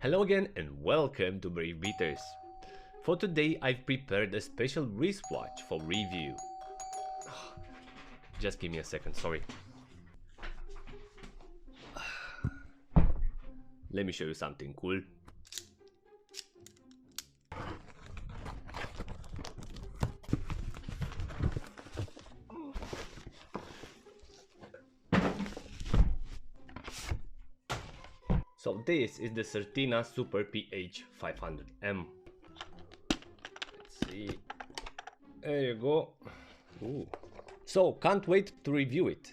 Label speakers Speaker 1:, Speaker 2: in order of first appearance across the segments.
Speaker 1: Hello again and welcome to Brave Beaters. For today I've prepared a special wristwatch for review. Just give me a second, sorry. Let me show you something cool. So this is the Certina Super PH200M. Let's see. There you go. Ooh. So can't wait to review it.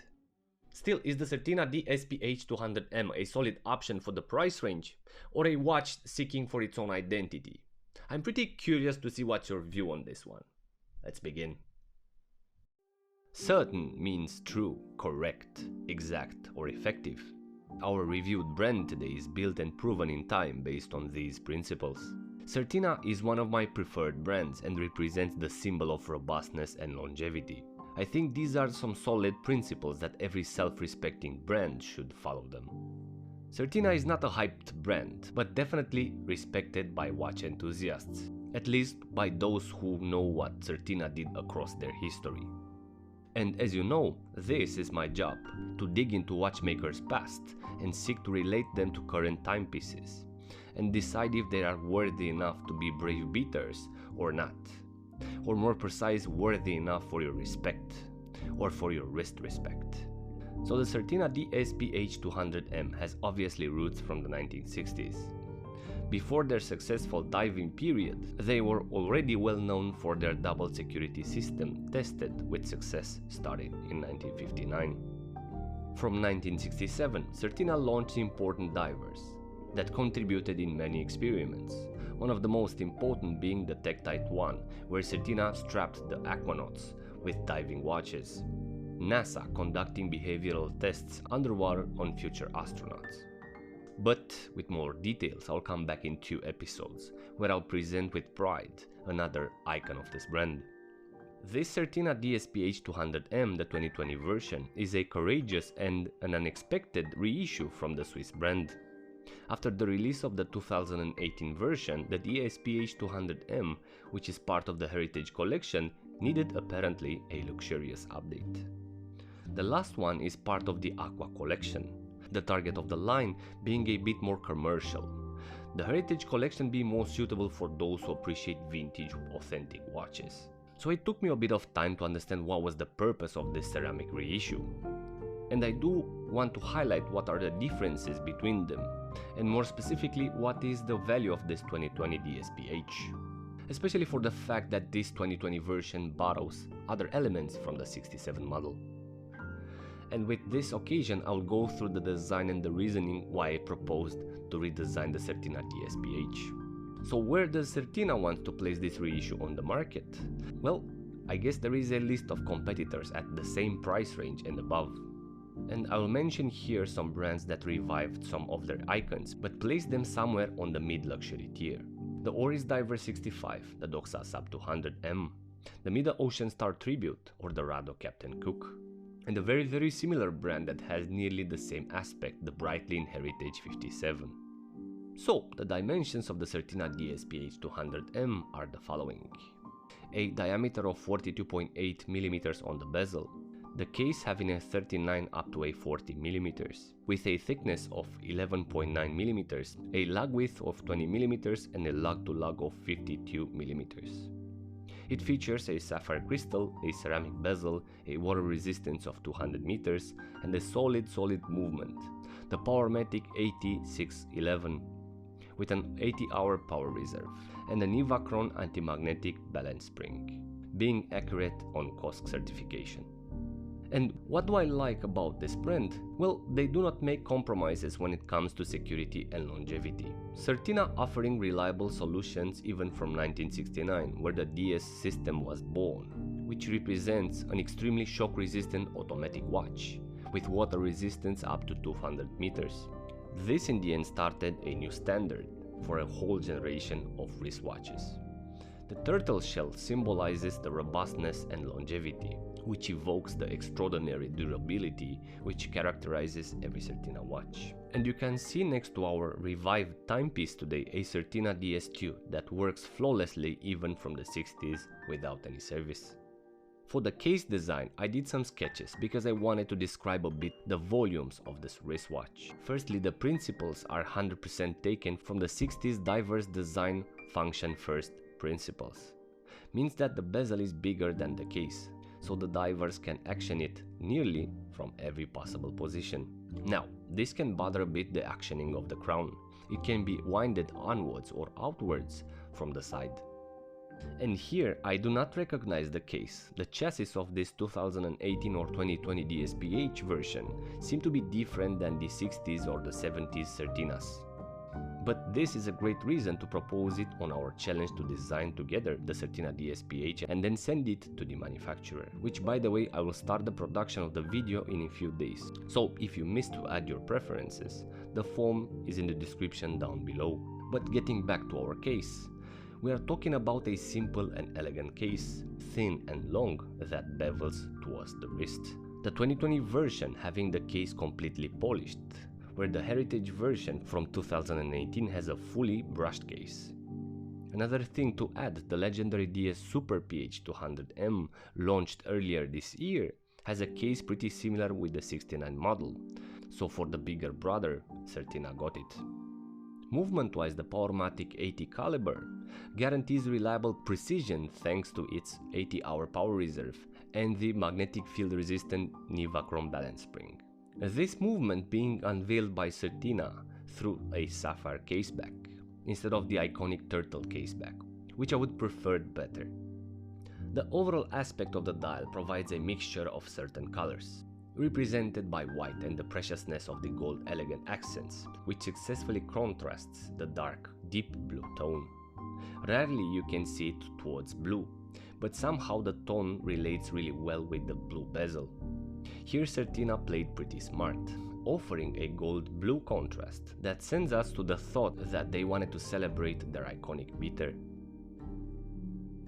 Speaker 1: Still, is the Certina DS PH200M a solid option for the price range, or a watch seeking for its own identity? I'm pretty curious to see what's your view on this one. Let's begin. Certain means true, correct, exact, or effective. Our reviewed brand today is built and proven in time based on these principles. Certina is one of my preferred brands and represents the symbol of robustness and longevity. I think these are some solid principles that every self-respecting brand should follow them. Certina is not a hyped brand, but definitely respected by watch enthusiasts, at least by those who know what Certina did across their history. And as you know, this is my job, to dig into watchmakers' past and seek to relate them to current timepieces, and decide if they are worthy enough to be brave beaters or not. Or more precise, worthy enough for your respect, or for your wrist respect. So the Certina DS PH200M has obviously roots from the 1960s. Before their successful diving period, they were already well known for their double security system, tested with success starting in 1959. From 1967, Certina launched important divers that contributed in many experiments, one of the most important being the Tektite 1, where Certina strapped the aquanauts with diving watches, NASA conducting behavioral tests underwater on future astronauts. But with more details, I'll come back in 2 episodes, where I'll present with pride another icon of this brand. This Certina DS PH200M, the 2020 version, is a courageous and an unexpected reissue from the Swiss brand. After the release of the 2018 version, the DS PH200M, which is part of the Heritage Collection, needed apparently a luxurious update. The last one is part of the Aqua Collection, the target of the line being a bit more commercial, the Heritage Collection being more suitable for those who appreciate vintage, authentic watches. So it took me a bit of time to understand what was the purpose of this ceramic reissue. And I do want to highlight what are the differences between them, and more specifically what is the value of this 2020 DSPH, especially for the fact that this 2020 version borrows other elements from the 67 model. And with this occasion, I'll go through the design and the reasoning why I proposed to redesign the Certina DSPH. So where does Certina want to place this reissue on the market? Well, I guess there is a list of competitors at the same price range and above. And I'll mention here some brands that revived some of their icons, but placed them somewhere on the mid-luxury tier. The Oris Diver 65, the Doxa Sub 200M, the Middle Ocean Star Tribute or the Rado Captain Cook, and a very similar brand that has nearly the same aspect, the Breitling Heritage 57. So, the dimensions of the Certina DS PH200M are the following. A diameter of 42.8mm on the bezel, the case having a 39 up to a 40mm, with a thickness of 11.9mm, a lug width of 20mm and a lug-to-lug of 52mm. It features a sapphire crystal, a ceramic bezel, a water resistance of 200 meters, and a solid movement, the Powermatic 8611, with an 80-hour power reserve, and an Ivacron anti-magnetic balance spring, being accurate on COSC certification. And what do I like about this brand? Well, they do not make compromises when it comes to security and longevity. Certina offering reliable solutions even from 1969, where the DS system was born, which represents an extremely shock-resistant automatic watch, with water resistance up to 200 meters. This in the end started a new standard for a whole generation of wristwatches. The turtle shell symbolizes the robustness and longevity, which evokes the extraordinary durability which characterizes every Certina watch. And you can see next to our revived timepiece today a Certina DS2 that works flawlessly even from the 60s without any service. For the case design, I did some sketches because I wanted to describe a bit the volumes of this wristwatch. Firstly, the principles are 100% taken from the 60s diverse design function first principles. Means that the bezel is bigger than the case, so the divers can action it nearly from every possible position. Now, this can bother a bit the actioning of the crown. It can be winded onwards or outwards from the side. And here I do not recognize the case. The chassis of this 2018 or 2020 DS PH version seem to be different than the 60s or the 70s Certinas. But this is a great reason to propose it on our challenge to design together the Certina DS PH and then send it to the manufacturer, which by the way I will start the production of the video in a few days. So if you missed to add your preferences, the form is in the description down below. But getting back to our case, we are talking about a simple and elegant case, thin and long, that bevels towards the wrist. The 2020 version having the case completely polished, where the heritage version from 2018 has a fully brushed case. Another thing to add, the legendary DS Super PH200M launched earlier this year has a case pretty similar with the 69 model, so for the bigger brother, Certina got it. Movement-wise, the Powermatic 80 caliber guarantees reliable precision thanks to its 80-hour power reserve and the magnetic field resistant Nivachrome balance spring. This movement being unveiled by Certina through a sapphire caseback instead of the iconic turtle caseback, which I would prefer better. The overall aspect of the dial provides a mixture of certain colors, represented by white and the preciousness of the gold elegant accents, which successfully contrasts the dark, deep blue tone. Rarely you can see it towards blue, but somehow the tone relates really well with the blue bezel. Here Certina played pretty smart, offering a gold-blue contrast that sends us to the thought that they wanted to celebrate their iconic beater.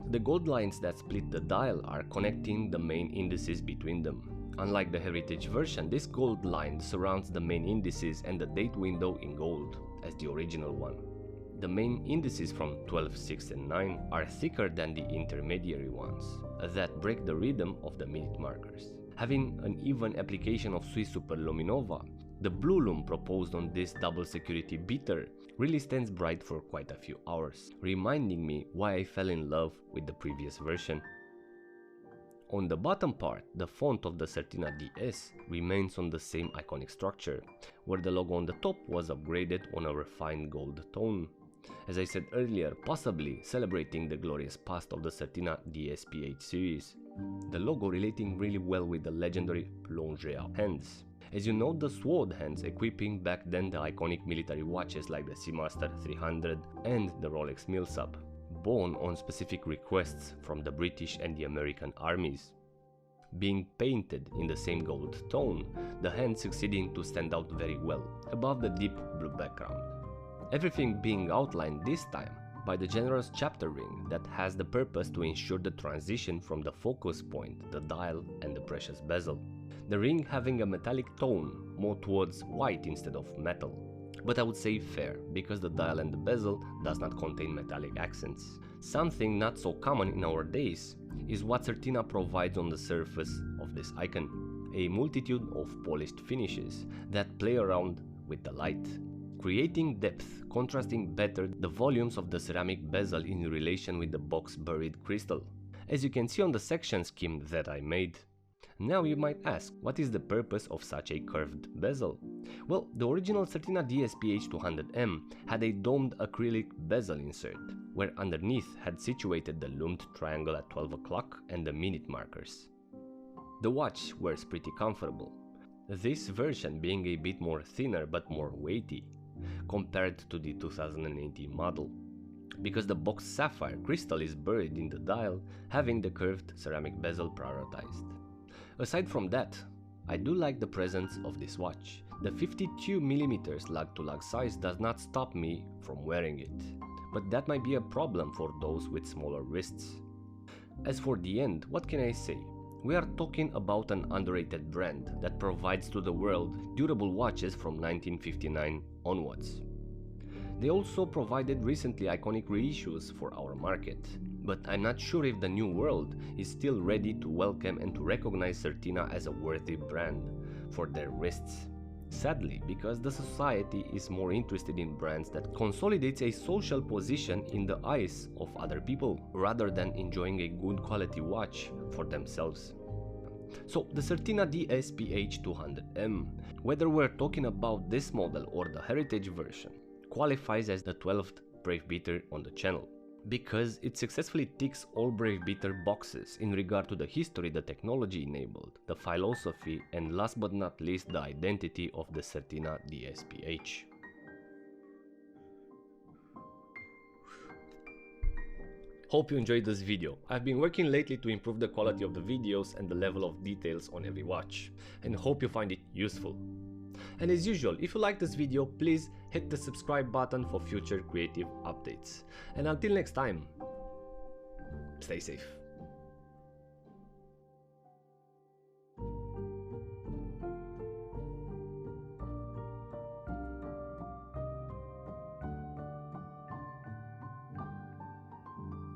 Speaker 1: The gold lines that split the dial are connecting the main indices between them. Unlike the heritage version, this gold line surrounds the main indices and the date window in gold, as the original one. The main indices from 12, 6 and 9 are thicker than the intermediary ones, that break the rhythm of the minute markers. Having an even application of Swiss Superluminova, the blue lume proposed on this double security beater really stands bright for quite a few hours, reminding me why I fell in love with the previous version. On the bottom part, the font of the Certina DS remains on the same iconic structure, where the logo on the top was upgraded on a refined gold tone. As I said earlier, possibly celebrating the glorious past of the Certina DS PH series. The logo relating really well with the legendary Plongea hands. As you know, the sword hands equipping back then the iconic military watches like the Seamaster 300 and the Rolex Milsap, born on specific requests from the British and the American armies. Being painted in the same gold tone, the hand succeeding to stand out very well above the deep blue background. Everything being outlined this time by the generous chapter ring that has the purpose to ensure the transition from the focus point, the dial and the precious bezel. The ring having a metallic tone more towards white instead of metal. But I would say fair, because the dial and the bezel does not contain metallic accents. Something not so common in our days is what Certina provides on the surface of this icon. A multitude of polished finishes that play around with the light, creating depth, contrasting better the volumes of the ceramic bezel in relation with the box buried crystal, as you can see on the section scheme that I made. Now you might ask, what is the purpose of such a curved bezel? Well, the original Certina DS PH200M had a domed acrylic bezel insert, where underneath had situated the lumed triangle at 12 o'clock and the minute markers. The watch wears pretty comfortable, this version being a bit more thinner but more weighty, compared to the 2018 model, because the box sapphire crystal is buried in the dial, having the curved ceramic bezel prioritized. Aside from that, I do like the presence of this watch. The 52mm lug-to-lug size does not stop me from wearing it, but that might be a problem for those with smaller wrists. As for the end, what can I say? We are talking about an underrated brand that provides to the world durable watches from 1959 onwards. They also provided recently iconic reissues for our market, but I'm not sure if the new world is still ready to welcome and to recognize Certina as a worthy brand for their wrists. Sadly, because the society is more interested in brands that consolidates a social position in the eyes of other people, rather than enjoying a good quality watch for themselves. So the Certina DS PH200M, whether we're talking about this model or the heritage version, qualifies as the 12th Brave Beater on the channel, because it successfully ticks all Brave Beater boxes in regard to the history the technology enabled, the philosophy, and last but not least the identity of the Certina DS PH. Hope you enjoyed this video. I've been working lately to improve the quality of the videos and the level of details on every watch, and hope you find it useful. And as usual, if you like this video, please hit the subscribe button for future creative updates. And until next time, stay safe.